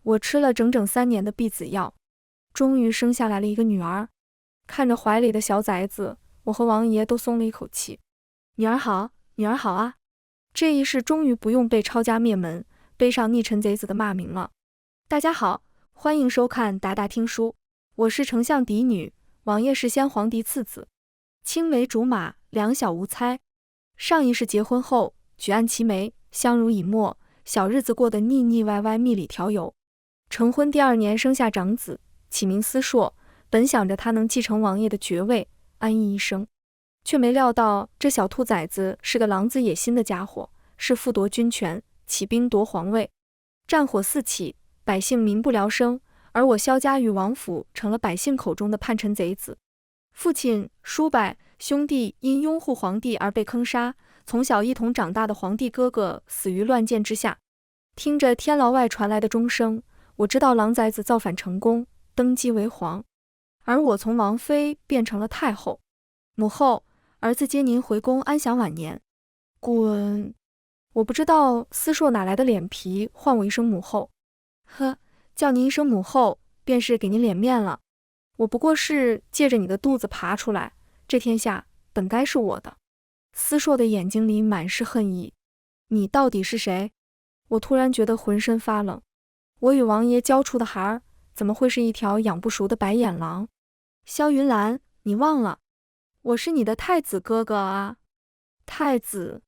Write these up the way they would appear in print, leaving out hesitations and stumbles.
我吃了整整3年的避子药，终于生下来了一个女儿。看着怀里的小崽子，我和王爷都松了一口气。女儿好，女儿好啊！这一世终于不用被抄家灭门、背上逆臣贼子的骂名了。大家好，欢迎收看达达听书，我是丞相嫡女，王爷是先皇嫡次子，青梅竹马，两小无猜。上一世结婚后，举案齐眉，相濡以沫，小日子过得腻腻歪歪，蜜里调油。成婚第2年生下长子，起名思硕，本想着他能继承王爷的爵位，安逸一生，却没料到这小兔崽子是个狼子野心的家伙，是复夺军权，起兵夺皇位。战火四起，百姓民不聊生，而我萧家与王府成了百姓口中的叛臣贼子。父亲、叔伯、兄弟因拥护皇帝而被坑杀，从小一同长大的皇帝哥哥死于乱箭之下。听着天牢外传来的钟声，我知道狼崽子造反成功，登基为皇，而我从王妃变成了太后。母后，儿子接您回宫安享晚年。滚！我不知道思硕哪来的脸皮唤我一声母后。呵，叫您一声母后，便是给您脸面了。我不过是借着你的肚子爬出来，这天下本该是我的。思硕的眼睛里满是恨意。你到底是谁？我突然觉得浑身发冷。我与王爷教出的孩儿，怎么会是一条养不熟的白眼狼？萧云兰，你忘了，我是你的太子哥哥啊！太子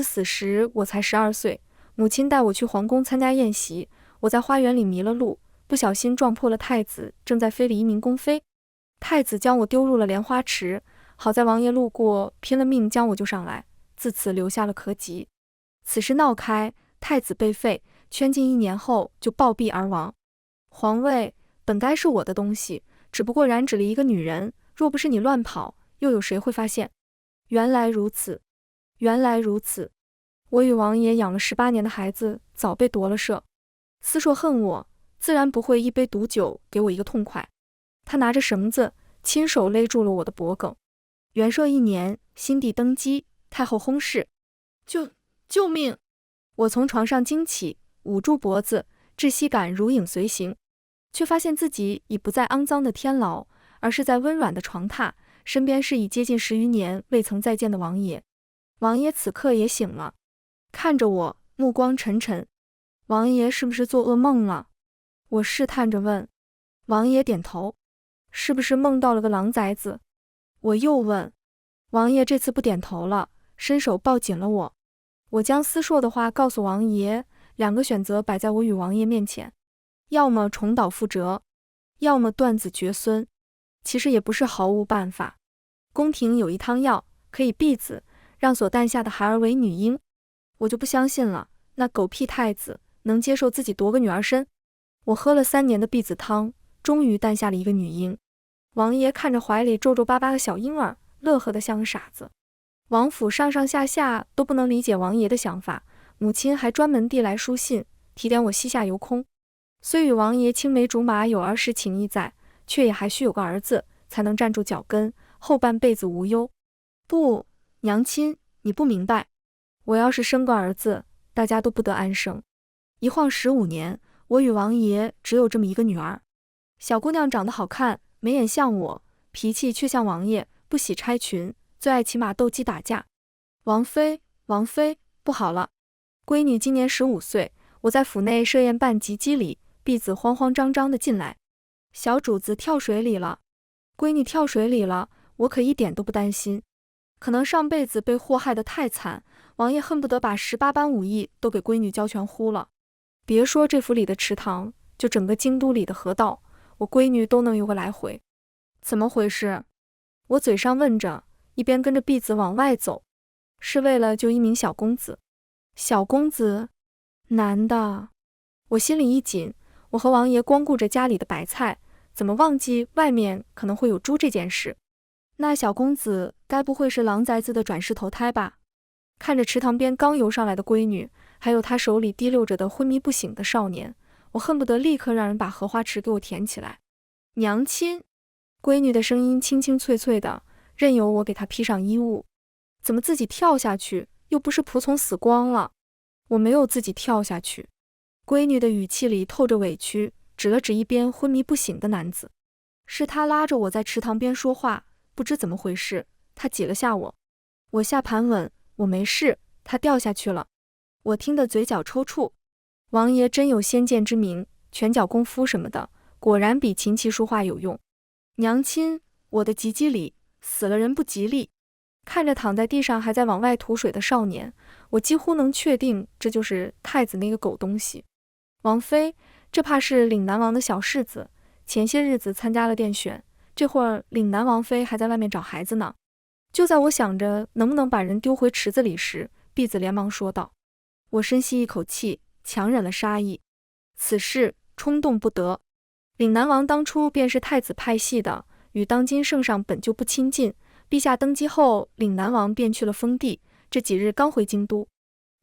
死时我才12岁，母亲带我去皇宫参加宴席，我在花园里迷了路，不小心撞破了太子正在非礼一名宫妃。太子将我丢入了莲花池，好在王爷路过，拼了命将我救上来，自此留下了咳疾。此事闹开，太子被废，圈禁1年后就暴毙而亡。皇位本该是我的东西，只不过染指了一个女人，若不是你乱跑，又有谁会发现？原来如此，原来如此。我与王爷养了18年的孩子早被夺了舍。思硕恨我，自然不会一杯毒酒给我一个痛快。他拿着绳子，亲手勒住了我的脖颈。元朔1年，新帝登基，太后薨逝。救命！我从床上惊起，捂住脖子，窒息感如影随形，却发现自己已不在肮脏的天牢，而是在温软的床榻，身边是已接近10余年未曾再见的王爷。王爷此刻也醒了，看着我，目光沉沉。王爷是不是做噩梦了？我试探着问。王爷点头。是不是梦到了个狼崽子？我又问。王爷这次不点头了，伸手抱紧了我。我将思硕的话告诉王爷，2个选择摆在我与王爷面前，要么重蹈覆辙，要么断子绝孙。其实也不是毫无办法。宫廷有一汤药，可以避子，让所诞下的孩儿为女婴。我就不相信了，那狗屁太子能接受自己夺个女儿身？我喝了3年的避子汤，终于诞下了一个女婴。王爷看着怀里皱皱巴巴的小婴儿，乐呵得像个傻子。王府上上下下都不能理解王爷的想法，母亲还专门递来书信，提点我膝下有空。虽与王爷青梅竹马有儿时情谊在，却也还需有个儿子，才能站住脚跟，后半辈子无忧。不，娘亲，你不明白，我要是生个儿子，大家都不得安生。一晃15年，我与王爷只有这么一个女儿。小姑娘长得好看，眉眼像我，脾气却像王爷，不喜拆裙，最爱骑马斗鸡打架。王妃，不好了！闺女今年15岁，我在府内设宴办及笄礼，婢子慌慌张张地进来。小主子跳水里了。闺女跳水里了，我可一点都不担心。可能上辈子被祸害得太惨，王爷恨不得把18般武艺都给闺女教全乎了。别说这府里的池塘，就整个京都里的河道，我闺女都能游个来回。怎么回事？我嘴上问着，一边跟着婢子往外走。是为了救一名小公子。小公子？男的？我心里一紧，我和王爷光顾着家里的白菜，怎么忘记外面可能会有猪这件事？那小公子该不会是狼崽子的转世投胎吧？看着池塘边刚游上来的闺女，还有她手里滴溜着的昏迷不醒的少年，我恨不得立刻让人把荷花池给我填起来。娘亲，闺女的声音清清脆脆的，任由我给她披上衣物。怎么自己跳下去，又不是仆从死光了？我没有自己跳下去。闺女的语气里透着委屈，指了指一边昏迷不醒的男子。是他拉着我在池塘边说话，不知怎么回事，他挤了下我。我下盘稳，我没事，他掉下去了。我听得嘴角抽搐。王爷真有先见之明，拳脚功夫什么的，果然比琴棋书画有用。娘亲，我的吉吉里，死了人不吉利。看着躺在地上还在往外吐水的少年，我几乎能确定这就是太子那个狗东西。王妃，这怕是岭南王的小世子，前些日子参加了殿选，这会儿岭南王妃还在外面找孩子呢。就在我想着能不能把人丢回池子里时，婢子连忙说道。我深吸一口气，强忍了杀意。此事冲动不得。岭南王当初便是太子派系的，与当今圣上本就不亲近。陛下登基后，岭南王便去了封地，这几日刚回京都。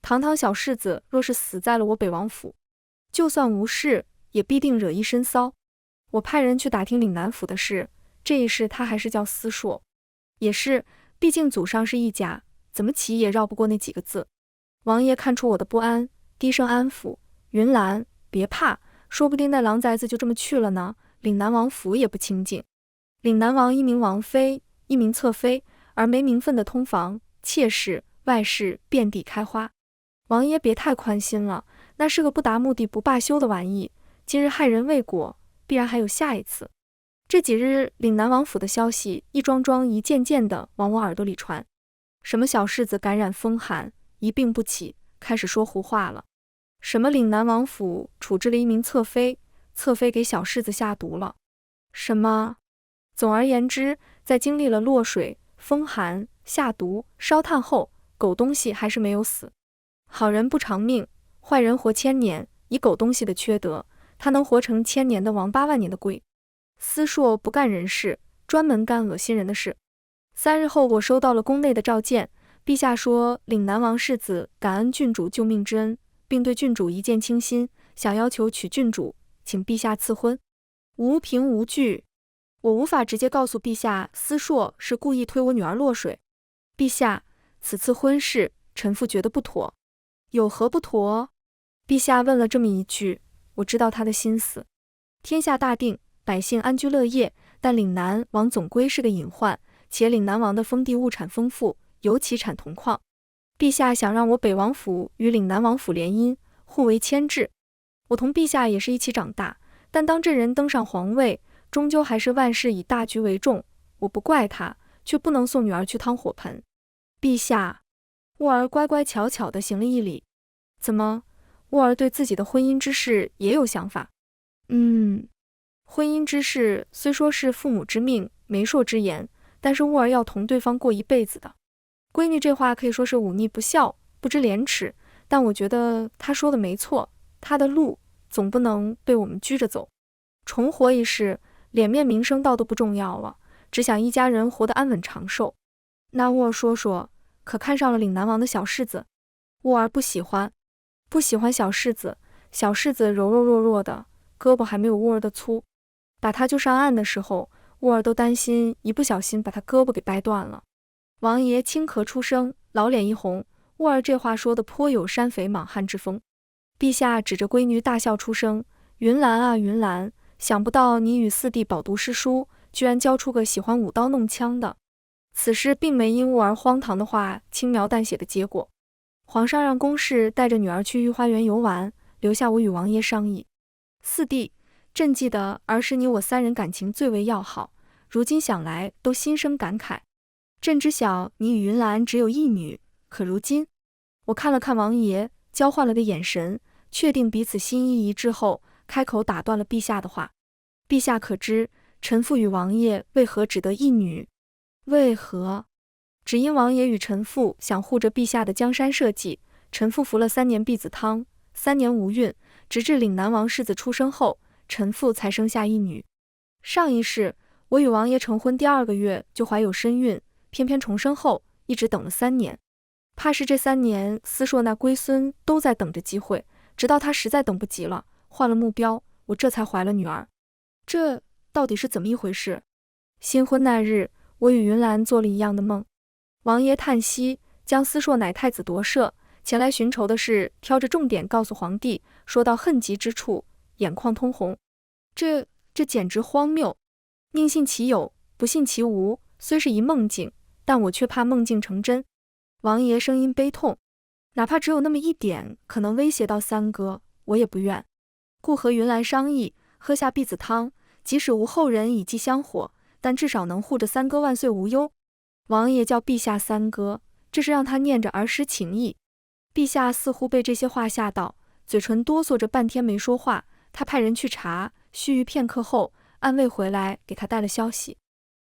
堂堂小世子若是死在了我北王府，就算无事，也必定惹一身骚。我派人去打听岭南府的事，这一事他还是叫司朔。也是，毕竟祖上是一家，怎么起也绕不过那几个字。王爷看出我的不安，低声安抚：云兰，别怕，说不定那狼崽子就这么去了呢。岭南王府也不清静。岭南王一名王妃，一名侧妃，而没名分的通房、妾室、外室遍地开花。王爷别太宽心了，那是个不达目的不罢休的玩意，今日害人未果，必然还有下一次。这几日岭南王府的消息一桩桩一件件的往我耳朵里传，什么小世子感染风寒，一病不起，开始说胡话了。什么岭南王府处置了一名侧妃，侧妃给小世子下毒了。什么？总而言之，在经历了落水、风寒、下毒、烧炭后，狗东西还是没有死。好人不长命，坏人活千年，以狗东西的缺德，他能活成1000年的王8万年的龟。司朔不干人事，专门干恶心人的事。3日后，我收到了宫内的召见，陛下说岭南王世子感恩郡主救命之恩，并对郡主一见倾心，想要求娶郡主，请陛下赐婚。无凭无据，我无法直接告诉陛下司朔是故意推我女儿落水。陛下，此次婚事臣妇觉得不妥。有何不妥？陛下问了这么一句，我知道他的心思。天下大定，百姓安居乐业，但岭南王总归是个隐患，且岭南王的封地物产丰富，尤其产铜矿。陛下想让我北王府与岭南王府联姻，互为牵制。我同陛下也是一起长大，但当这人登上皇位，终究还是万事以大局为重。我不怪他，却不能送女儿去趟火盆。陛下，沃儿乖乖巧巧地行了一礼。怎么，沃儿对自己的婚姻之事也有想法？婚姻之事虽说是父母之命、媒妁之言，但是沃儿要同对方过一辈子的。闺女这话可以说是忤逆不孝，不知廉耻，但我觉得她说的没错，她的路总不能被我们拘着走。重活一世，脸面名声倒都不重要了，只想一家人活得安稳长寿。那沃儿说说，可看上了岭南王的小世子？沃儿不喜欢小世子，小世子柔柔弱弱的，胳膊还没有沃儿的粗。把他救上岸的时候，沃儿都担心一不小心把他胳膊给掰断了。王爷轻咳出声，老脸一红，沃儿这话说的颇有山匪莽汉之风。陛下指着闺女大笑出声，云兰啊云兰，想不到你与四弟饱读诗书，居然教出个喜欢舞刀弄枪的。此事并没因沃儿荒唐的话轻描淡写的结果。皇上让宫侍带着女儿去御花园游玩，留下我与王爷商议。四弟，朕记得儿时你我3人感情最为要好，如今想来都心生感慨。朕知晓你与云兰只有一女，可如今……我看了看王爷，交换了个眼神，确定彼此心意一致后，开口打断了陛下的话。陛下可知，臣妇与王爷为何只得一女？为何？只因王爷与臣妇想护着陛下的江山社稷，臣妇服了3年婢子汤，3年无孕，直至岭南王世子出生后，臣妇才生下一女。上一世，我与王爷成婚第2个月就怀有身孕，偏偏重生后，一直等了3年。怕是这3年，司朔那龟孙都在等着机会，直到他实在等不及了，换了目标，我这才怀了女儿。这到底是怎么一回事？新婚那日，我与云兰做了一样的梦。王爷叹息，将司朔乃太子夺舍，前来寻仇的是挑着重点告诉皇帝，说到恨极之处，眼眶通红。这简直荒谬！宁信其有，不信其无。虽是一梦境，但我却怕梦境成真。王爷声音悲痛，哪怕只有那么一点可能威胁到三哥，我也不愿。故和云来商议，喝下婢子汤，即使无后人以继香火，但至少能护着三哥万岁无忧。王爷叫陛下三哥，这是让他念着儿时情谊。陛下似乎被这些话吓到，嘴唇哆嗦着半天没说话。他派人去查，须臾片刻后，暗卫回来给他带了消息。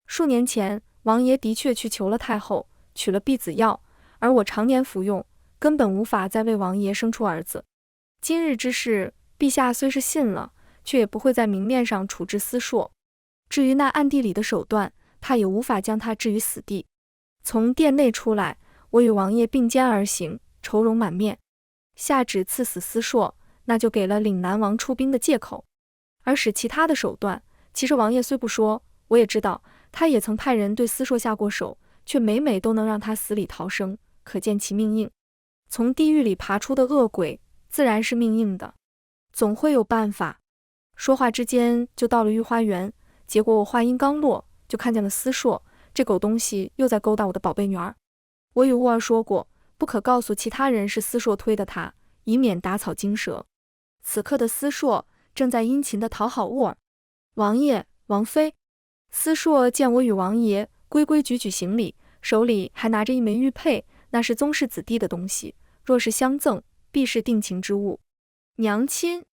数年前，王爷的确去求了太后，取了婢子药，而我常年服用，根本无法再为王爷生出儿子。今日之事，陛下虽是信了，却也不会在明面上处置司硕。至于那暗地里的手段，怕也无法将他置于死地。从殿内出来，我与王爷并肩而行，愁容满面。下旨赐死司硕，那就给了岭南王出兵的借口。而使其他的手段，其实王爷虽不说，我也知道，他也曾派人对司硕下过手，却每每都能让他死里逃生，可见其命硬。从地狱里爬出的恶鬼，自然是命硬的，总会有办法。说话之间就到了御花园，结果我话音刚落，就看见了司硕，这狗东西又在勾搭我的宝贝女儿。我与沃儿说过，不可告诉其他人是司硕推的他，以免打草惊蛇。此刻的司硕正在殷勤地讨好沃儿。王爷、王妃。司硕见我与王爷规规矩矩行礼，手里还拿着一枚玉佩，那是宗室子弟的东西，若是相赠，必是定情之物。娘亲。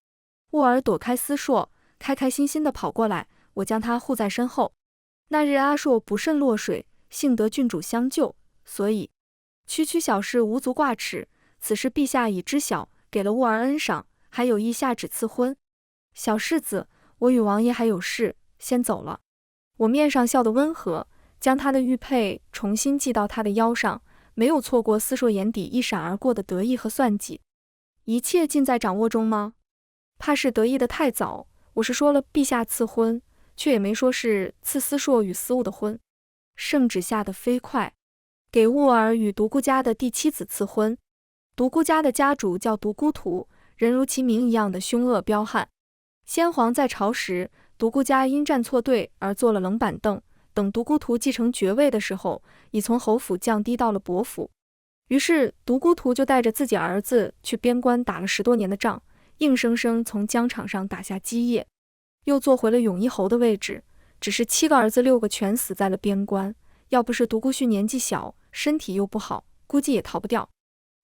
沃儿躲开司硕，开开心心地跑过来，我将他护在身后。那日阿硕不慎落水，幸得郡主相救，所以区区小事无足挂齿，此事陛下已知晓，给了沃儿恩赏，还有意下旨赐婚。小世子，我与王爷还有事，先走了。我面上笑得温和，将他的玉佩重新系到他的腰上，没有错过司硕眼底一闪而过的得意和算计。一切尽在掌握中吗？怕是得意得太早，我是说了陛下赐婚，却也没说是赐司硕与司务的婚。圣旨下得飞快，给沃儿与独孤家的第7子赐婚。独孤家的家主叫独孤图，人如其名一样的凶恶彪悍。先皇在朝时，独孤家因站错队而坐了冷板凳，等独孤图继承爵位的时候，已从侯府降低到了伯府。于是独孤图就带着自己儿子去边关打了10多年的仗，硬生生从疆场上打下基业，又坐回了永一侯的位置。只是7个儿子6个全死在了边关，要不是独孤旭年纪小，身体又不好，估计也逃不掉。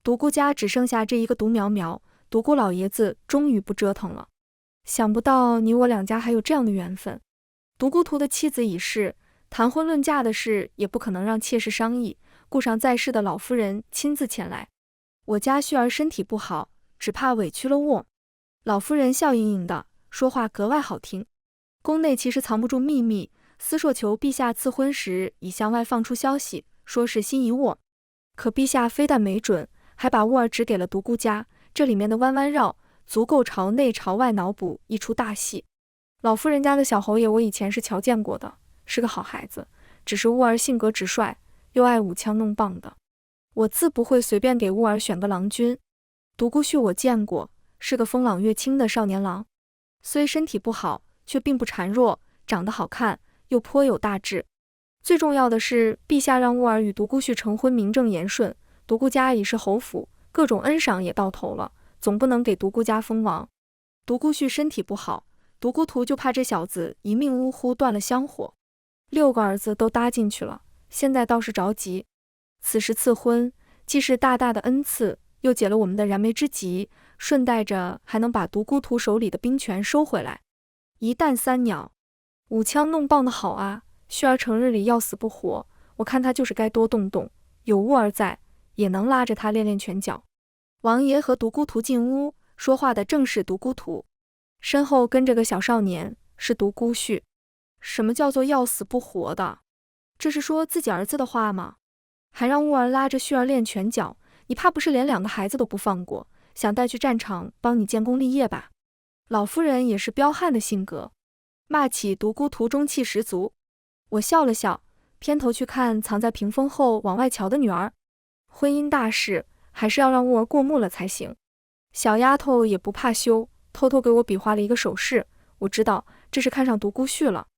独孤家只剩下这一个独苗苗，独孤老爷子终于不折腾了。想不到你我两家还有这样的缘分。独孤图的妻子已逝，谈婚论嫁的事也不可能让妾室商议，顾上在世的老夫人亲自前来。我家旭儿身体不好，只怕委屈了沃。老夫人笑盈盈的，说话格外好听。宫内其实藏不住秘密，司硕求陛下赐婚时已向外放出消息，说是心仪沃。可陛下非但没准，还把沃儿指给了独孤家，这里面的弯弯绕足够朝内朝外脑补一出大戏。老夫人家的小侯爷我以前是瞧见过的，是个好孩子，只是沃儿性格直率，又爱舞枪弄棒的，我自不会随便给沃儿选个郎君。独孤旭我见过，是个风朗月轻的少年郎，虽身体不好，却并不孱弱，长得好看，又颇有大志。最重要的是，陛下让沃儿与独孤旭成婚名正言顺，独孤家已是侯府，各种恩赏也到头了，总不能给独孤家封王。独孤旭身体不好，独孤图就怕这小子一命呜呼断了香火。6个儿子都搭进去了，现在倒是着急。此时赐婚，既是大大的恩赐，又解了我们的燃眉之急，顺带着还能把独孤图手里的兵权收回来。一弹3鸟，舞枪弄棒的好啊！旭儿成日里要死不活，我看他就是该多动动，有沃儿在，也能拉着他练练拳脚。王爷和独孤图进屋，说话的正是独孤图，身后跟着个小少年，是独孤旭。什么叫做要死不活的？这是说自己儿子的话吗？还让沃儿拉着旭儿练拳脚，你怕不是连2个孩子都不放过，想带去战场帮你建功立业吧？老夫人也是彪悍的性格，骂起独孤图中气十足。我笑了笑，偏头去看藏在屏风后往外瞧的女儿。婚姻大事，还是要让乌儿过目了才行。小丫头也不怕羞，偷偷给我比划了一个手势，我知道这是看上独孤旭了。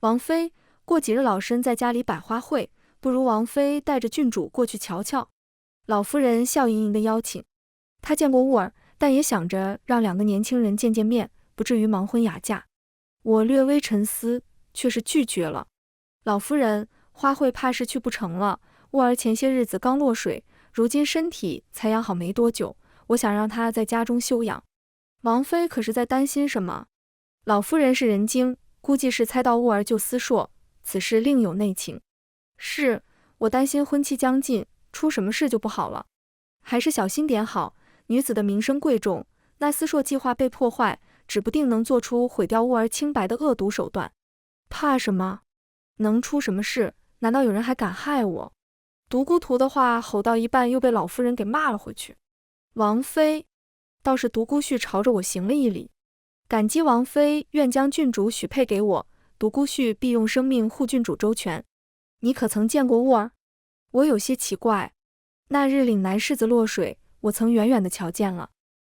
王妃，过几日老身在家里摆花会，不如王妃带着郡主过去瞧瞧。老夫人笑盈盈的邀请。她见过乌儿，但也想着让两个年轻人见见面，不至于盲婚哑嫁。我略微沉思，却是拒绝了。老夫人，花会怕是去不成了。乌儿前些日子刚落水，如今身体才养好没多久，我想让她在家中休养。王妃可是在担心什么？老夫人是人精，估计是猜到乌儿救思硕，此事另有内情。是，我担心婚期将近，出什么事就不好了。还是小心点好，女子的名声贵重，那思硕计划被破坏，指不定能做出毁掉乌儿清白的恶毒手段。怕什么？能出什么事？难道有人还敢害我？独孤图的话吼到一半，又被老夫人给骂了回去。王妃，倒是独孤旭朝着我行了一礼，感激王妃愿将郡主许配给我，独孤旭必用生命护郡主周全。你可曾见过乌儿？我有些奇怪。那日岭南世子落水，我曾远远地瞧见了。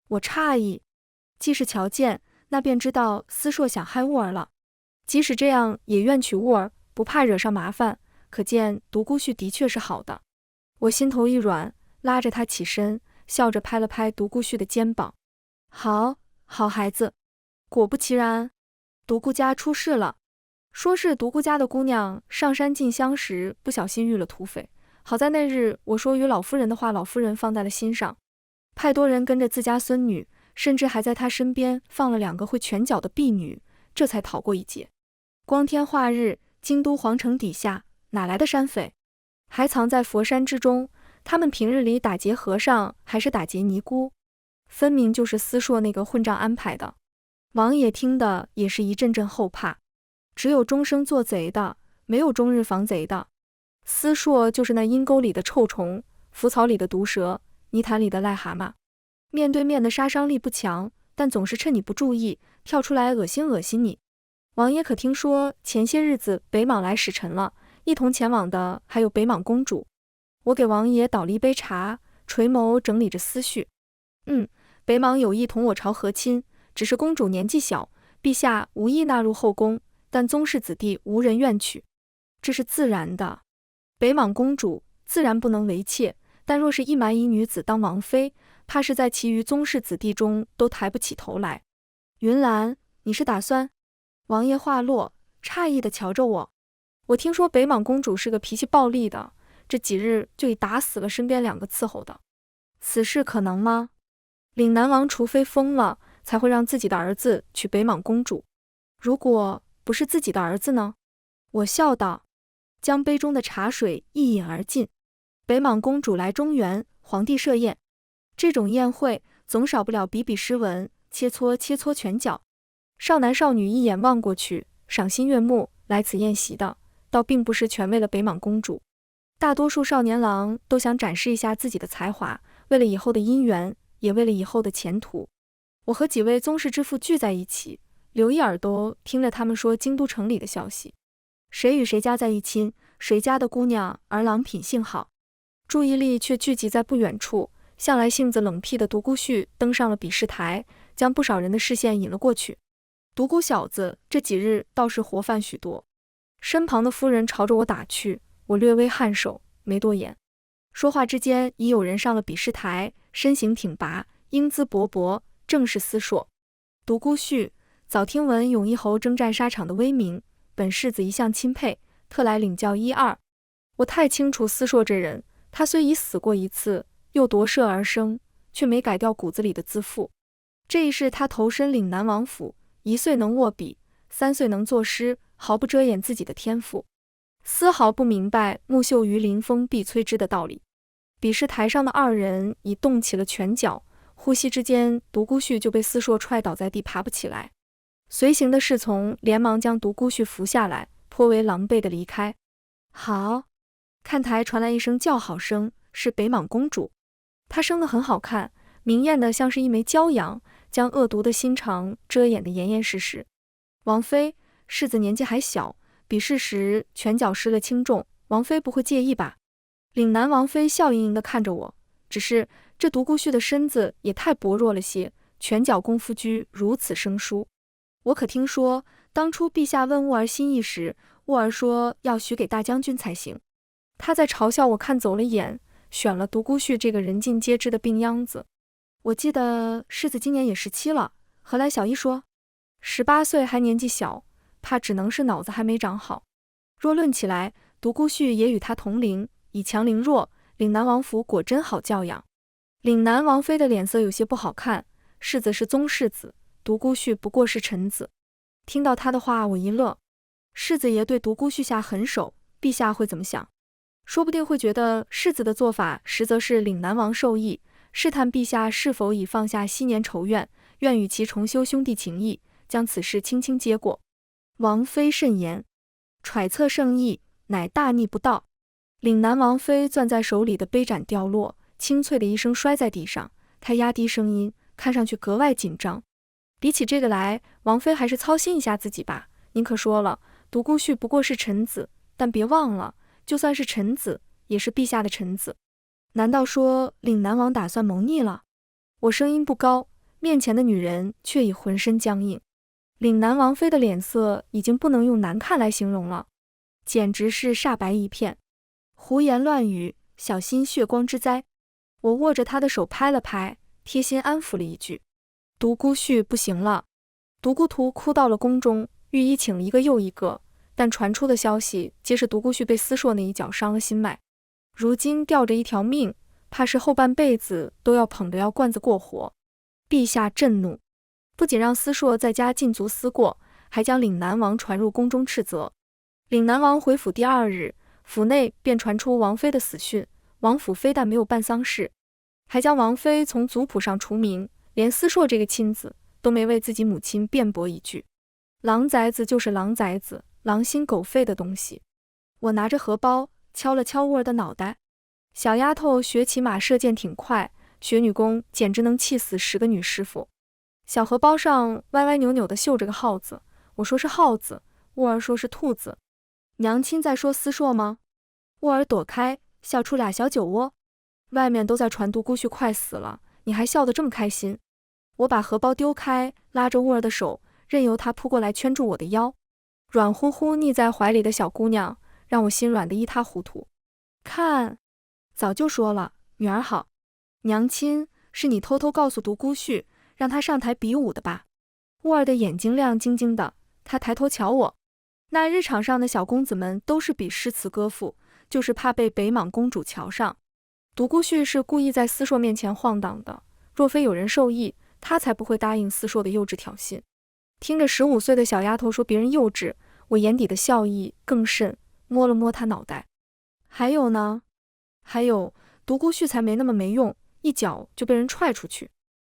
我诧异，既是瞧见，那便知道思硕想害乌儿了。即使这样，也愿娶乌儿，不怕惹上麻烦，可见独孤旭的确是好的。我心头一软，拉着他起身，笑着拍了拍独孤旭的肩膀。好，好孩子。果不其然，独孤家出事了。说是独孤家的姑娘上山进香时不小心遇了土匪，好在那日我说与老夫人的话，老夫人放在了心上，派多人跟着自家孙女，甚至还在她身边放了2个会拳脚的婢女，这才逃过一劫。光天化日，京都皇城底下哪来的山匪？还藏在佛山之中，他们平日里打劫和尚还是打劫尼姑？分明就是思硕那个混账安排的。王爷听的也是一阵阵后怕，只有终生做贼的，没有终日防贼的。思硕就是那阴沟里的臭虫，腐草里的毒蛇，泥潭里的癞蛤蟆。面对面的杀伤力不强，但总是趁你不注意跳出来恶心你。王爷可听说前些日子北莽来使臣了，一同前往的还有北莽公主。我给王爷倒了一杯茶，垂眸整理着思绪。北莽有意同我朝和亲，只是公主年纪小，陛下无意纳入后宫，但宗室子弟无人愿娶，这是自然的。北莽公主自然不能为妾，但若是一蛮夷女子当王妃，怕是在其余宗室子弟中都抬不起头来。云兰，你是打算？王爷话落，诧异地瞧着我。我听说北莽公主是个脾气暴戾的，这几日就已打死了身边2个伺候的。此事可能吗？岭南王除非疯了，才会让自己的儿子娶北莽公主。如果不是自己的儿子呢？我笑道，将杯中的茶水一饮而尽。北莽公主来中原，皇帝设宴，这种宴会总少不了比比诗文，切磋拳脚。少男少女一眼望过去，赏心悦目，来此宴席的倒并不是全为了北莽公主，大多数少年郎都想展示一下自己的才华，为了以后的姻缘，也为了以后的前途。我和几位宗室之父聚在一起，留一耳朵听着他们说京都城里的消息，谁与谁家在一亲，谁家的姑娘儿郎品性好。注意力却聚集在不远处，向来性子冷僻的独孤旭登上了比试台，将不少人的视线引了过去。独孤小子这几日倒是活泛许多。身旁的夫人朝着我打去，我略微颔首，没多言。说话之间，已有人上了比试台，身形挺拔，英姿勃勃，正是思硕。独孤旭，早听闻永义侯征战沙场的威名，本世子一向钦佩，特来领教1、2。我太清楚思硕这人，他虽已死过一次，又夺舍而生，却没改掉骨子里的自负。这一世他投身岭南王府，1岁能握笔，3岁能作诗，毫不遮掩自己的天赋，丝毫不明白木秀于林风必摧之的道理。比试台上的2人已动起了拳脚，呼吸之间，独孤旭就被思硕踹倒在地，爬不起来。随行的侍从连忙将独孤旭扶下来，颇为狼狈地离开。好，看台传来一声叫好声，是北莽公主。她生得很好看，明艳的像是一枚骄阳，将恶毒的心肠遮掩得严严实实。王妃，世子年纪还小，比试时拳脚失了轻重，王妃不会介意吧？岭南王妃笑盈盈地看着我，只是这独孤旭的身子也太薄弱了些，拳脚功夫居如此生疏。我可听说，当初陛下问兀儿心意时，兀儿说要许给大将军才行。他在嘲笑我看走了眼，选了独孤旭这个人尽皆知的病秧子。我记得世子今年也17了，何来小医说？18岁还年纪小，怕只能是脑子还没长好。若论起来，独孤旭也与他同龄，以强凌弱，岭南王府果真好教养。岭南王妃的脸色有些不好看，世子是宗室子，独孤旭不过是臣子。听到他的话，我一乐。世子爷对独孤旭下狠手，陛下会怎么想？说不定会觉得世子的做法实则是岭南王授意，试探陛下是否已放下昔年仇怨，愿与其重修兄弟情谊，将此事轻轻接过。王妃慎言，揣测圣意，乃大逆不道。岭南王妃攥在手里的杯盏掉落，清脆的一声摔在地上，她压低声音，看上去格外紧张。比起这个来，王妃还是操心一下自己吧。您可说了，独孤旭不过是臣子，但别忘了，就算是臣子，也是陛下的臣子。难道说岭南王打算谋逆了？我声音不高，面前的女人却已浑身僵硬。岭南王妃的脸色已经不能用难看来形容了，简直是煞白一片。胡言乱语，小心血光之灾。我握着她的手拍了拍，贴心安抚了一句。独孤旭不行了。独孤图哭到了宫中，御医请了一个又一个，但传出的消息皆是独孤旭被司硕那一脚伤了心脉，如今吊着一条命，怕是后半辈子都要捧着药罐子过活。陛下震怒，不仅让司硕在家禁足思过，还将岭南王传入宫中斥责。岭南王回府第2日，府内便传出王妃的死讯，王府非但没有办丧事，还将王妃从族谱上除名，连司硕这个亲子都没为自己母亲辩驳一句。狼崽子就是狼崽子，狼心狗肺的东西。我拿着荷包敲了敲沃儿的脑袋，小丫头学骑马射箭挺快，学女工简直能气死10个女师傅。小荷包上歪歪扭扭的绣着个耗子，我说是耗子，沃儿说是兔子。娘亲在说司硕吗？沃儿躲开，笑出俩小酒窝。外面都在传独孤旭快死了，你还笑得这么开心？我把荷包丢开，拉着沃儿的手，任由他扑过来圈住我的腰。软乎乎腻在怀里的小姑娘，让我心软得一塌糊涂。看，早就说了，女儿好。娘亲，是你偷偷告诉独孤旭，让他上台比武的吧？沃儿的眼睛亮晶晶的，他抬头瞧我。那日场上的小公子们都是比诗词歌赋，就是怕被北莽公主瞧上。独孤旭是故意在司硕面前晃荡的，若非有人授意，他才不会答应司硕的幼稚挑衅。听着15岁的小丫头说别人幼稚，我眼底的笑意更甚，摸了摸她脑袋。还有呢？还有，独孤旭才没那么没用，一脚就被人踹出去。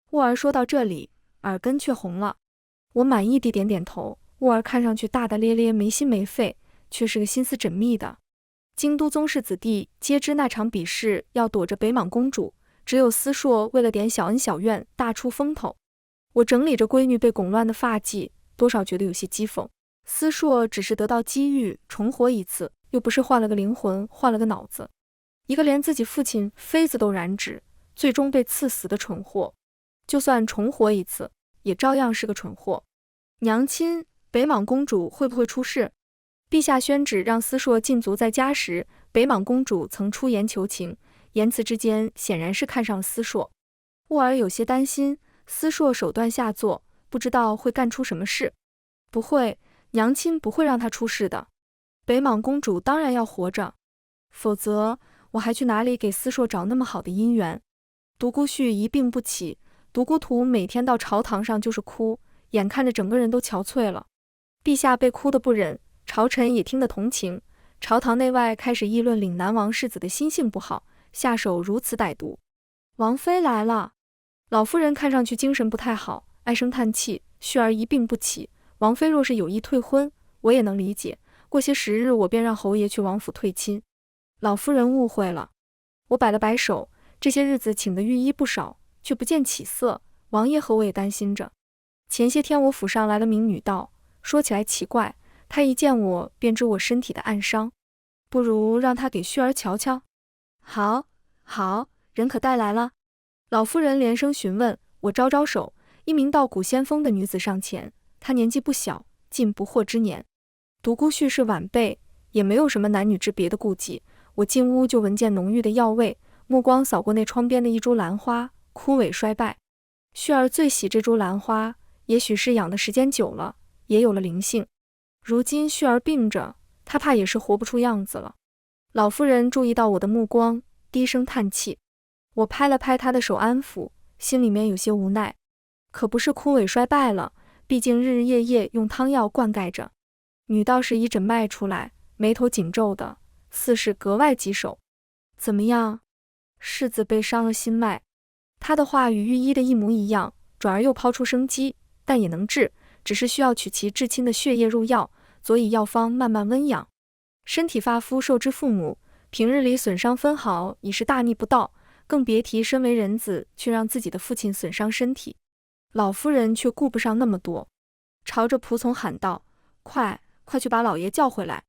沃儿说到这里，耳根却红了。我满意地点点头。沃儿看上去大大咧咧，没心没肺，却是个心思缜密的。京都宗室子弟皆知那场比试要躲着北莽公主，只有司硕为了点小恩小怨大出风头。我整理着闺女被拱乱的发髻，多少觉得有些讥讽。司硕只是得到机遇重活一次，又不是换了个灵魂，换了个脑子。一个连自己父亲妃子都染指，最终被赐死的蠢货，就算重活一次，也照样是个蠢货。娘亲，北莽公主会不会出事？陛下宣旨让司硕禁足在家时，北莽公主曾出言求情，言辞之间显然是看上了司硕。沃儿有些担心，司硕手段下作，不知道会干出什么事。不会，娘亲不会让他出事的。北莽公主当然要活着，否则我还去哪里给司硕找那么好的姻缘？独孤旭一病不起，独孤图每天到朝堂上就是哭，眼看着整个人都憔悴了。陛下被哭得不忍，朝臣也听得同情，朝堂内外开始议论岭南王世子的心性不好，下手如此歹毒。王妃来了。老夫人看上去精神不太好，唉声叹气，旭儿一病不起，王妃若是有意退婚，我也能理解，过些时日我便让侯爷去王府退亲。老夫人误会了。我摆了摆手，这些日子请的御医不少，却不见起色，王爷和我也担心着。前些天我府上来了名女道，说起来奇怪，她一见我便知我身体的暗伤，不如让她给旭儿瞧瞧。好，好，人可带来了？老夫人连声询问，我招招手，一名道骨仙风的女子上前，她年纪不小，近不惑之年。独孤旭是晚辈，也没有什么男女之别的顾忌。我进屋就闻见浓郁的药味，目光扫过那窗边的一株兰花，枯萎衰败。旭儿最喜这株兰花，也许是养的时间久了，也有了灵性。如今旭儿病着，她怕也是活不出样子了。老夫人注意到我的目光，低声叹气。我拍了拍她的手安抚，心里面有些无奈。可不是枯萎衰败了，毕竟日日夜夜用汤药灌溉着。女道士一诊脉出来，眉头紧皱的，似是格外棘手。怎么样？世子被伤了心脉。他的话与御医的一模一样，转而又抛出生机，但也能治，只是需要取其至亲的血液入药，佐以药方慢慢温养。身体发肤受之父母，平日里损伤分毫已是大逆不道，更别提身为人子却让自己的父亲损伤身体。老夫人却顾不上那么多，朝着仆从喊道：快去把老爷叫回来。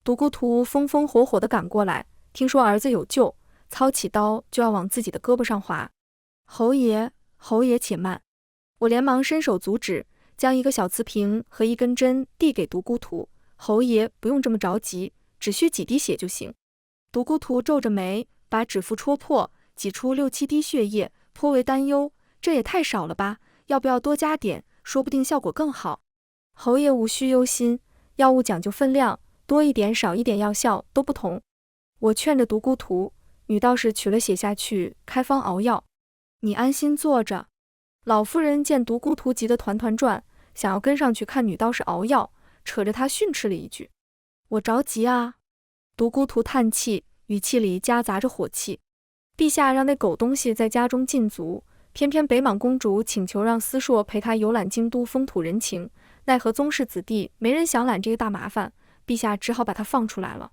独孤图风风火火地赶过来，听说儿子有救，操起刀就要往自己的胳膊上划。侯爷且慢！我连忙伸手阻止，将一个小瓷瓶和一根针递给独孤图。侯爷不用这么着急，只需几滴血就行。独孤图皱着眉，把指腹戳破，挤出6、7滴血液，颇为担忧。这也太少了吧，要不要多加点，说不定效果更好。侯爷无需忧心，药物讲究分量，多一点少一点药效都不同。我劝着独孤图，女道士取了血下去，开方熬药。你安心坐着。老夫人见独孤图急得团团转，想要跟上去看女道士熬药，扯着她训斥了一句：我着急啊。独孤图叹气，语气里夹杂着火气。陛下让那狗东西在家中禁足，偏偏北莽公主请求让司朔陪她游览京都风土人情，奈何宗室子弟没人想揽这个大麻烦，陛下只好把他放出来了。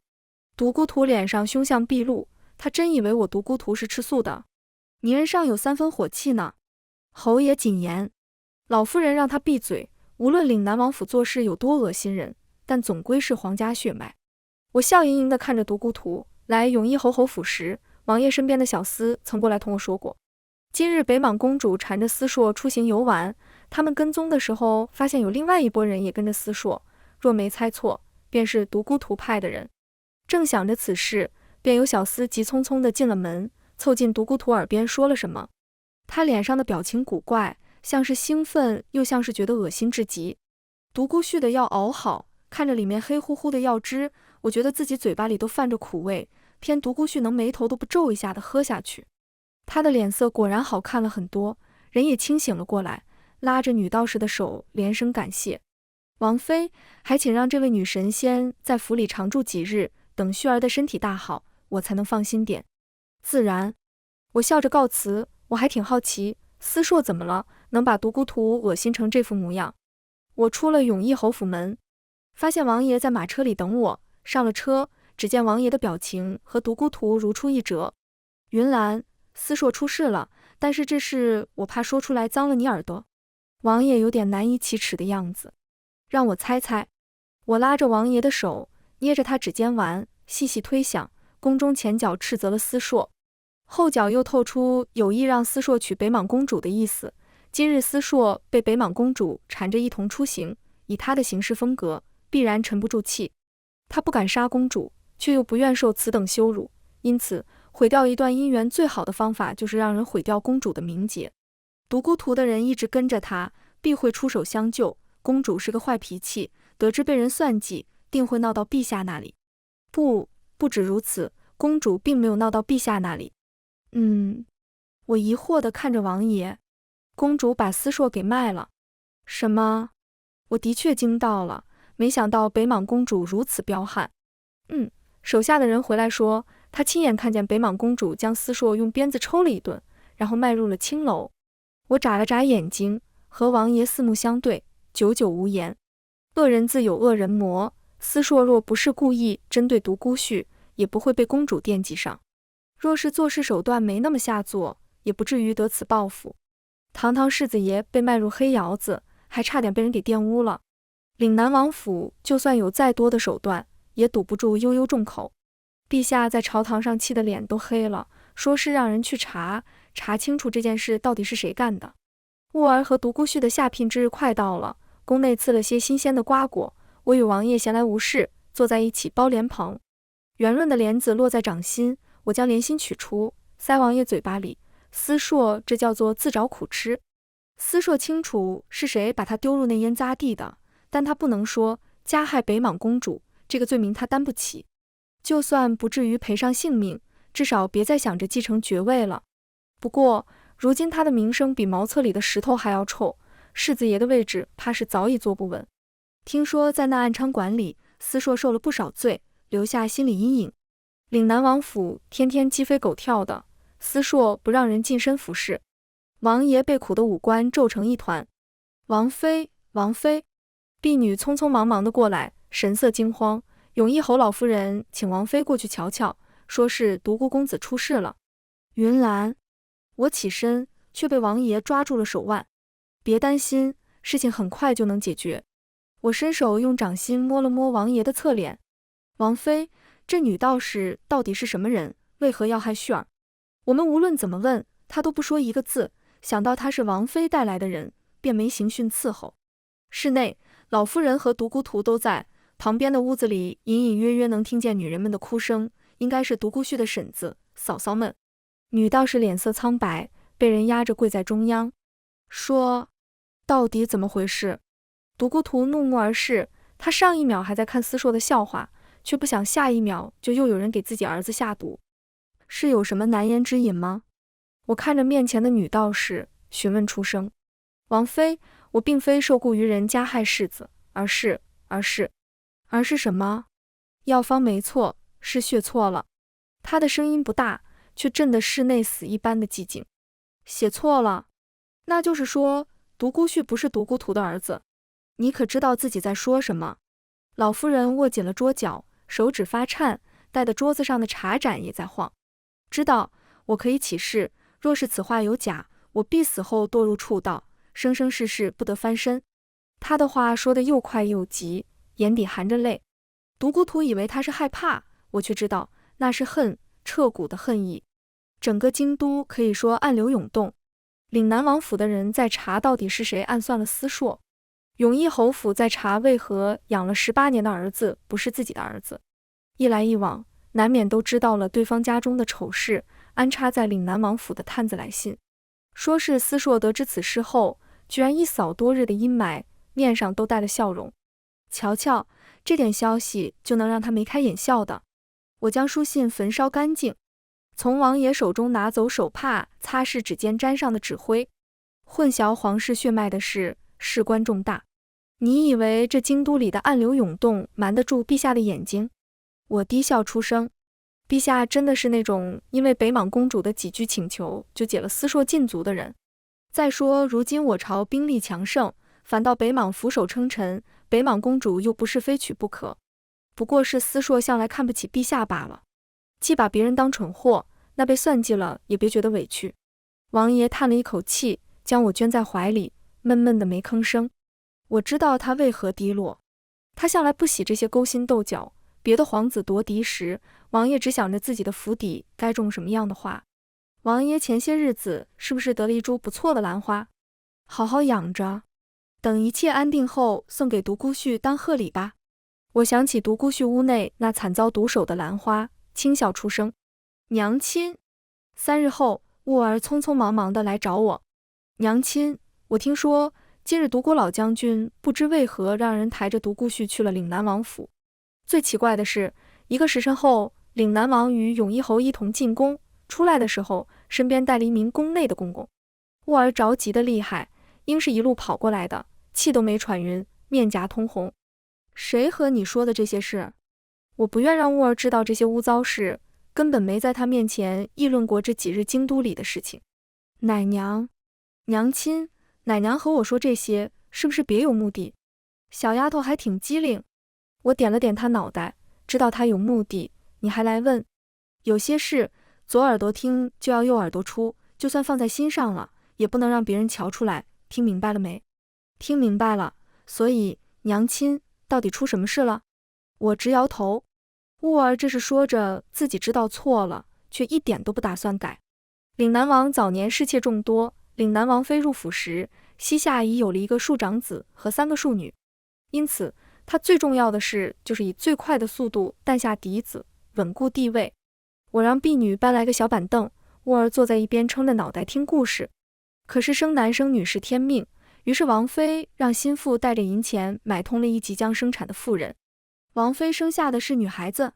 独孤图脸上凶相毕露，他真以为我独孤图是吃素的？泥人尚有3分火气呢。侯爷谨言。老夫人让他闭嘴，无论岭南王府做事有多恶心人，但总归是皇家血脉。我笑盈盈地看着独孤图，来永义侯府时，王爷身边的小厮曾过来同我说过，今日北莽公主缠着司朔出行游玩，他们跟踪的时候发现有另外一拨人也跟着司朔，若没猜错，便是独孤图派的人。正想着此事，便有小厮急匆匆地进了门，凑近独孤图耳边说了什么。他脸上的表情古怪，像是兴奋，又像是觉得恶心至极。独孤旭的药熬好，看着里面黑乎乎的药汁，我觉得自己嘴巴里都泛着苦味，偏独孤旭能眉头都不皱一下的喝下去。他的脸色果然好看了很多，人也清醒了过来，拉着女道士的手连声感谢。王妃，还请让这位女神仙在府里常住几日，等旭儿的身体大好，我才能放心点。自然。我笑着告辞，我还挺好奇，司朔怎么了，能把独孤图恶心成这副模样。我出了永义侯府门，发现王爷在马车里等我，上了车，只见王爷的表情和独孤图如出一辙。云兰，司朔出事了，但是这事我怕说出来脏了你耳朵。王爷有点难以启齿的样子。让我猜猜。我拉着王爷的手，捏着他指尖玩，细细推想，宫中前脚斥责了司朔，后脚又透出有意让司朔娶北莽公主的意思。今日司朔被北莽公主缠着一同出行，以他的行事风格，必然沉不住气。他不敢杀公主，却又不愿受此等羞辱，因此毁掉一段姻缘最好的方法就是让人毁掉公主的名节。独孤图的人一直跟着他，必会出手相救。公主是个坏脾气，得知被人算计，定会闹到陛下那里。不止如此，公主并没有闹到陛下那里。我疑惑地看着王爷。公主把司朔给卖了？什么？我的确惊到了，没想到北莽公主如此彪悍。手下的人回来说，他亲眼看见北莽公主将司朔用鞭子抽了一顿，然后迈入了青楼。我眨了眨眼睛，和王爷四目相对，久久无言。恶人自有恶人磨，司朔若不是故意针对独孤旭，也不会被公主惦记上。若是做事手段没那么下作，也不至于得此报复。堂堂世子爷被卖入黑窑子，还差点被人给玷污了。岭南王府就算有再多的手段，也堵不住悠悠众口。陛下在朝堂上气得脸都黑了，说是让人去查清楚这件事到底是谁干的。雾儿和独孤旭的下聘之日快到了，宫内赐了些新鲜的瓜果，我与王爷闲来无事，坐在一起剥莲蓬。圆润的莲子落在掌心，我将莲心取出，塞王爷嘴巴里。思硕这叫做自找苦吃。思硕清楚是谁把他丢入那烟匝地的，但他不能说加害北莽公主，这个罪名他担不起。就算不至于赔上性命，至少别再想着继承爵位了。不过如今他的名声比茅厕里的石头还要臭，世子爷的位置怕是早已坐不稳。听说在那暗娼馆里，思硕受了不少罪，留下心理阴影。岭南王府天天鸡飞狗跳的，思硕不让人近身服侍，王爷被苦的五官皱成一团。王妃，王妃！婢女匆匆忙忙地过来，神色惊慌。永义侯老夫人请王妃过去瞧瞧，说是独孤公子出事了。云兰，我起身，却被王爷抓住了手腕。别担心，事情很快就能解决。我伸手用掌心摸了摸王爷的侧脸。王妃，这女道士到底是什么人？为何要害旭儿？我们无论怎么问，她都不说一个字。想到她是王妃带来的人，便没刑讯伺候。室内，老夫人和独孤图都在，旁边的屋子里隐隐约约能听见女人们的哭声，应该是独孤旭的婶子、嫂嫂们。女道士脸色苍白，被人压着跪在中央，说：“到底怎么回事？”独孤图怒目而视，他上一秒还在看思硕的笑话，却不想下一秒就又有人给自己儿子下毒。是有什么难言之隐吗？我看着面前的女道士，询问出声。王妃，我并非受雇于人加害世子，而是什么？药方没错，是血错了。他的声音不大，却震得室内死一般的寂静。写错了？那就是说，独孤旭不是独孤图的儿子。你可知道自己在说什么？老夫人握紧了桌角，手指发颤，带的桌子上的茶盏也在晃。知道，我可以起誓，若是此话有假，我必死后堕入畜道，生生世世不得翻身。他的话说得又快又急，眼底含着泪。独孤图以为他是害怕，我却知道那是恨，彻骨的恨意。整个京都可以说暗流涌动。岭南王府的人在查到底是谁暗算了思硕，永义侯府在查为何养了18年的儿子不是自己的儿子。一来一往，难免都知道了对方家中的丑事。安插在岭南王府的探子来信，说是思硕得知此事后，居然一扫多日的阴霾，面上都带了笑容。瞧瞧，这点消息就能让他眉开眼笑的。我将书信焚烧干净，从王爷手中拿走手帕，擦拭指尖沾上的纸灰。混淆皇室血脉的事，事关重大。你以为这京都里的暗流涌动瞒得住陛下的眼睛？我低笑出声。陛下真的是那种因为北莽公主的几句请求就解了思硕禁足的人。再说如今我朝兵力强盛，反倒北莽俯首称臣，北莽公主又不是非娶不可，不过是思硕向来看不起陛下罢了。既把别人当蠢货，那被算计了也别觉得委屈。王爷叹了一口气，将我圈在怀里，闷闷的没吭声。我知道他为何低落，他向来不喜这些勾心斗角。别的皇子夺嫡时，王爷只想着自己的府邸该种什么样的花。王爷前些日子是不是得了一株不错的兰花？好好养着，等一切安定后送给独孤旭当贺礼吧。我想起独孤旭屋内那惨遭毒手的兰花，轻笑出声。娘亲，3日后，雾儿匆匆忙忙地来找我。娘亲，我听说今日独孤老将军不知为何让人抬着独孤旭去了岭南王府。最奇怪的是，1个时辰后，岭南王与永义侯一同进宫，出来的时候身边带了一名宫内的公公。雾儿着急的厉害，应是一路跑过来的，气都没喘匀，面颊通红。谁和你说的这些事？我不愿让雾儿知道这些污糟事，根本没在他面前议论过这几日京都里的事情。奶娘，娘亲，奶娘和我说这些，是不是别有目的？小丫头还挺机灵。我点了点她脑袋，知道她有目的，你还来问？有些事，左耳朵听就要右耳朵出，就算放在心上了，也不能让别人瞧出来，听明白了没？听明白了，所以，娘亲，到底出什么事了？我直摇头。雾儿这是说着自己知道错了，却一点都不打算改。岭南王早年侍妾众多，岭南王妃入府时，膝下已有了一个庶长子和3个庶女，因此他最重要的事就是以最快的速度诞下嫡子，稳固地位。我让婢女搬来个小板凳，沃儿坐在一边撑着脑袋听故事。可是生男生女是天命，于是王妃让心腹带着银钱买通了一即将生产的妇人。王妃生下的是女孩子，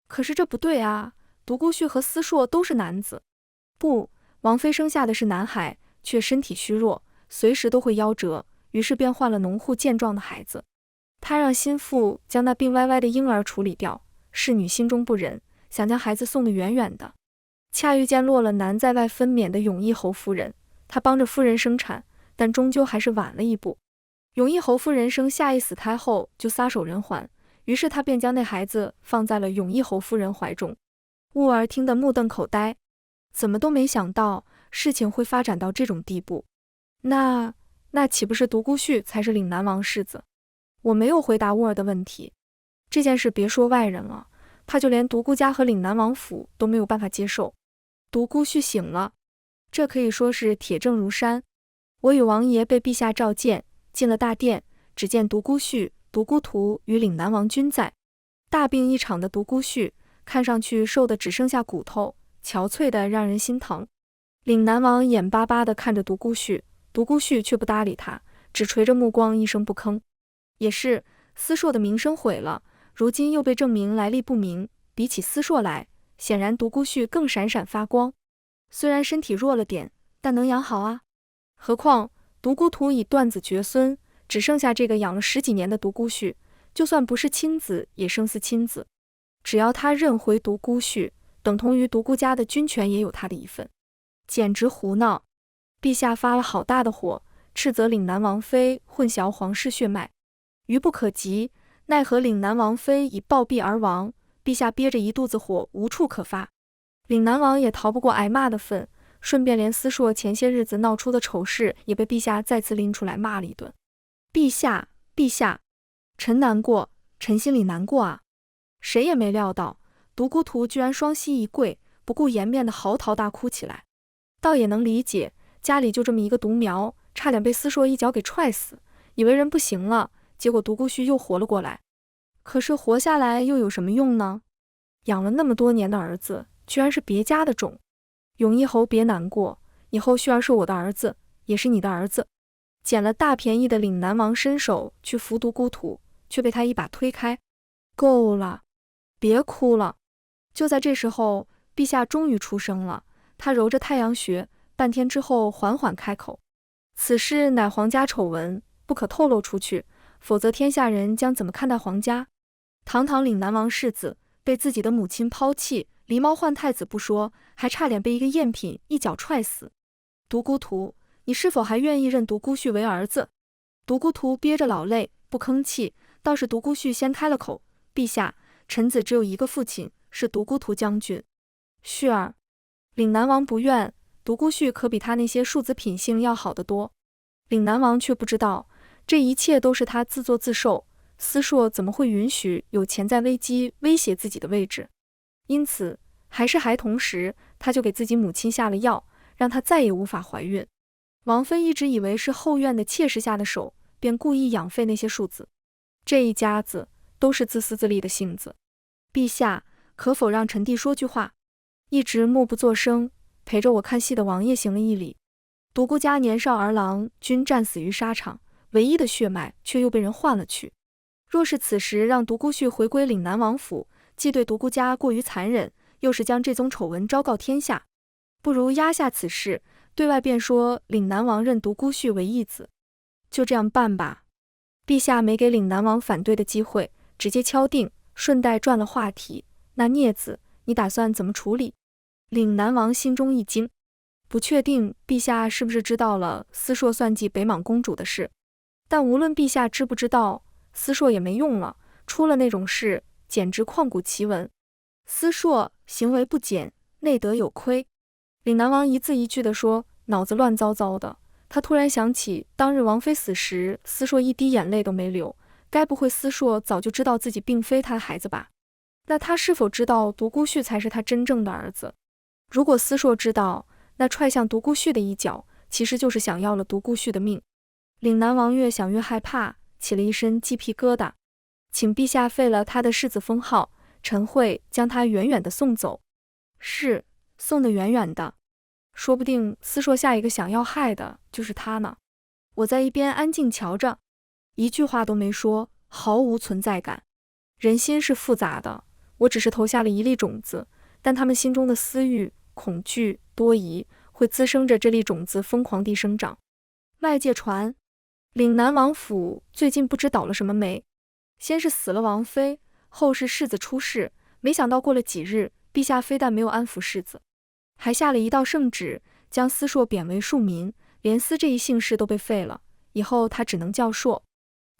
可是这不对啊，独孤旭和司硕都是男子。不，王妃生下的是男孩，却身体虚弱，随时都会夭折，于是便换了农户健壮的孩子。她让心腹将那病歪歪的婴儿处理掉，侍女心中不忍，想将孩子送得远远的。恰遇见落了难在外分娩的永义侯夫人，她帮着夫人生产，但终究还是晚了一步。永义侯夫人生下一死胎后就撒手人寰，于是她便将那孩子放在了永义侯夫人怀中。兀儿听得目瞪口呆，怎么都没想到事情会发展到这种地步。那岂不是独孤旭才是岭南王世子？我没有回答兀儿的问题。这件事别说外人了，怕就连独孤家和岭南王府都没有办法接受。独孤旭醒了，这可以说是铁证如山。我与王爷被陛下召见，进了大殿，只见独孤旭、独孤图与岭南王均在。大病一场的独孤旭看上去瘦得只剩下骨头，憔悴得让人心疼。岭南王眼巴巴地看着独孤旭，独孤旭却不搭理他，只垂着目光一声不吭。也是，司硕的名声毁了，如今又被证明来历不明，比起司硕来，显然独孤旭更闪闪发光。虽然身体弱了点，但能养好啊。何况独孤图已断子绝孙，只剩下这个养了10几年的独孤旭，就算不是亲子也胜似亲子。只要他认回独孤旭，等同于独孤家的军权也有他的一份，简直胡闹。陛下发了好大的火，斥责岭南王妃混淆皇室血脉，余不可及，奈何岭南王妃已暴毙而亡，陛下憋着一肚子火无处可发。岭南王也逃不过挨骂的份，顺便连司硕前些日子闹出的丑事也被陛下再次拎出来骂了一顿。陛下，陛下，臣难过，臣心里难过啊。谁也没料到独孤图居然双膝一跪，不顾颜面的嚎啕大哭起来。倒也能理解，家里就这么一个独苗，差点被司硕一脚给踹死，以为人不行了，结果独孤旭又活了过来。可是活下来又有什么用呢？养了那么多年的儿子居然是别家的种。永义侯别难过，以后旭儿是我的儿子，也是你的儿子。捡了大便宜的岭南王伸手去扶独孤图，却被他一把推开。够了，别哭了。就在这时候，陛下终于出声了，他揉着太阳穴，半天之后缓缓开口：此事乃皇家丑闻，不可透露出去，否则天下人将怎么看待皇家？堂堂岭南王世子，被自己的母亲抛弃，狸猫换太子不说，还差点被一个赝品一脚踹死。独孤图，你是否还愿意认独孤旭为儿子？独孤图憋着老泪不吭气，倒是独孤旭先开了口：陛下，臣子只有一个父亲，是独孤图将军。旭儿，岭南王不愿，独孤旭可比他那些庶子品性要好得多。岭南王却不知道，这一切都是他自作自受，司硕怎么会允许有潜在危机威胁自己的位置？因此，还是孩童时，他就给自己母亲下了药，让她再也无法怀孕。王妃一直以为是后院的妾室下的手，便故意养废那些庶子。这一家子都是自私自利的性子。陛下，可否让臣弟说句话？一直默不作声，陪着我看戏的王爷行了一礼。独孤家年少儿郎均战死于沙场，唯一的血脉却又被人换了去。若是此时让独孤旭回归岭南王府，既对独孤家过于残忍，又是将这宗丑闻昭告天下。不如压下此事，对外便说岭南王认独孤旭为义子。就这样办吧。陛下没给岭南王反对的机会，直接敲定，顺带转了话题：那孽子，你打算怎么处理？岭南王心中一惊，不确定陛下是不是知道了司硕算计北莽公主的事，但无论陛下知不知道，司硕也没用了，出了那种事，简直旷古奇闻。司硕行为不检，内德有亏。岭南王一字一句地说，脑子乱糟糟的。他突然想起当日王妃死时，司硕一滴眼泪都没流，该不会司硕早就知道自己并非他的孩子吧？那他是否知道独孤旭才是他真正的儿子？如果司硕知道，那踹向独孤旭的一脚，其实就是想要了独孤旭的命。岭南王越想越害怕，起了一身鸡皮疙瘩。请陛下废了他的世子封号，臣会将他远远地送走。是，送得远远的。说不定司硕下一个想要害的就是他呢。我在一边安静瞧着，一句话都没说，毫无存在感。人心是复杂的，我只是投下了一粒种子，但他们心中的私欲、恐惧、多疑，会滋生着这粒种子疯狂地生长。外界传，岭南王府最近不知倒了什么霉，先是死了王妃，后是世子出事，没想到过了几日，陛下非但没有安抚世子，还下了一道圣旨，将司硕贬为庶民，连司这一姓氏都被废了，以后他只能叫硕。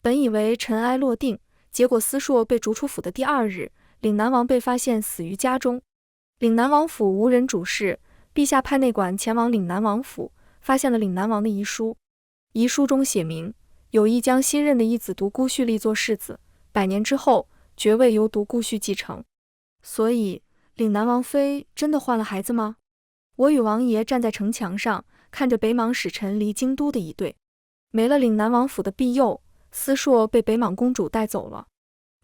本以为尘埃落定，结果司硕被逐出府的第2日，岭南王被发现死于家中。岭南王府无人主事，陛下派内管前往岭南王府，发现了岭南王的遗书。遗书中写明，有意将新任的义子独孤旭立作世子，100年之后，爵位由独孤旭继承。所以，岭南王妃真的换了孩子吗？我与王爷站在城墙上，看着北莽使臣离京都的一队。没了岭南王府的庇佑，司硕被北莽公主带走了。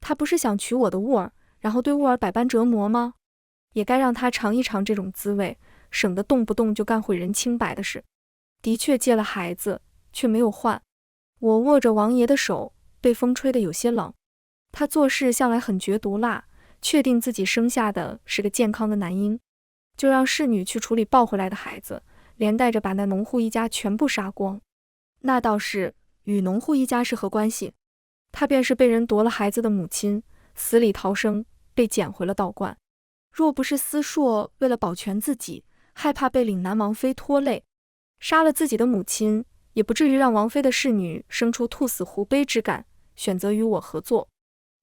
他不是想娶我的兀儿，然后对兀儿百般折磨吗？也该让他尝一尝这种滋味，省得动不动就干毁人清白的事。的确借了孩子，却没有换。我握着王爷的手，被风吹得有些冷。他做事向来很绝毒辣，确定自己生下的是个健康的男婴，就让侍女去处理抱回来的孩子，连带着把那农户一家全部杀光。那倒是，与农户一家是何关系？他便是被人夺了孩子的母亲，死里逃生，被捡回了道观。若不是司硕为了保全自己，害怕被岭南王妃拖累，杀了自己的母亲，也不至于让王妃的侍女生出兔死狐悲之感，选择与我合作。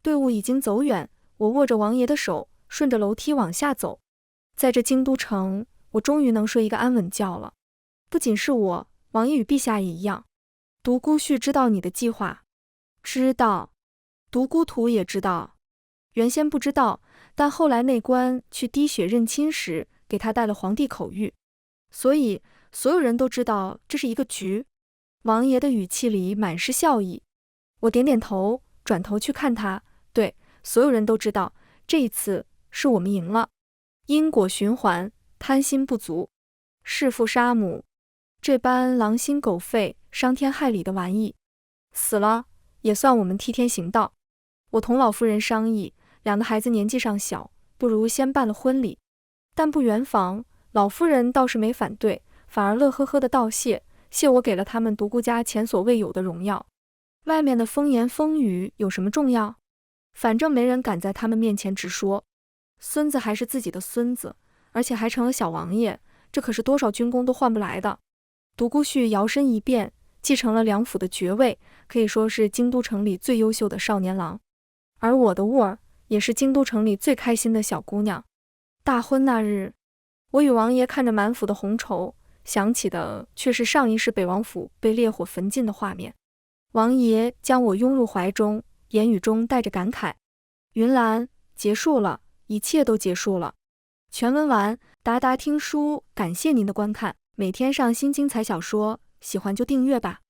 队伍已经走远，我握着王爷的手，顺着楼梯往下走。在这京都城，我终于能睡一个安稳觉了。不仅是我，王爷与陛下也一样。独孤旭知道你的计划？知道。独孤图也知道。原先不知道，但后来内官去滴血认亲时，给他带了皇帝口谕，所以所有人都知道这是一个局。王爷的语气里满是笑意。我点点头，转头去看他。对，所有人都知道，这一次是我们赢了。因果循环，贪心不足，弑父杀母，这般狼心狗肺、伤天害理的玩意，死了也算我们替天行道。我同老夫人商议，2个孩子年纪尚小，不如先办了婚礼。但不圆房，老夫人倒是没反对，反而乐呵呵的道谢，谢我给了他们独孤家前所未有的荣耀。外面的风言风语有什么重要？反正没人敢在他们面前直说。孙子还是自己的孙子，而且还成了小王爷，这可是多少军功都换不来的。独孤旭摇身一变，继承了梁府的爵位，可以说是京都城里最优秀的少年郎。而我的兀儿也是京都城里最开心的小姑娘。大婚那日，我与王爷看着满府的红绸，想起的却是上一世北王府被烈火焚尽的画面。王爷将我拥入怀中，言语中带着感慨：云兰，结束了，一切都结束了。全文完，达达听书，感谢您的观看，每天上新精彩小说，喜欢就订阅吧。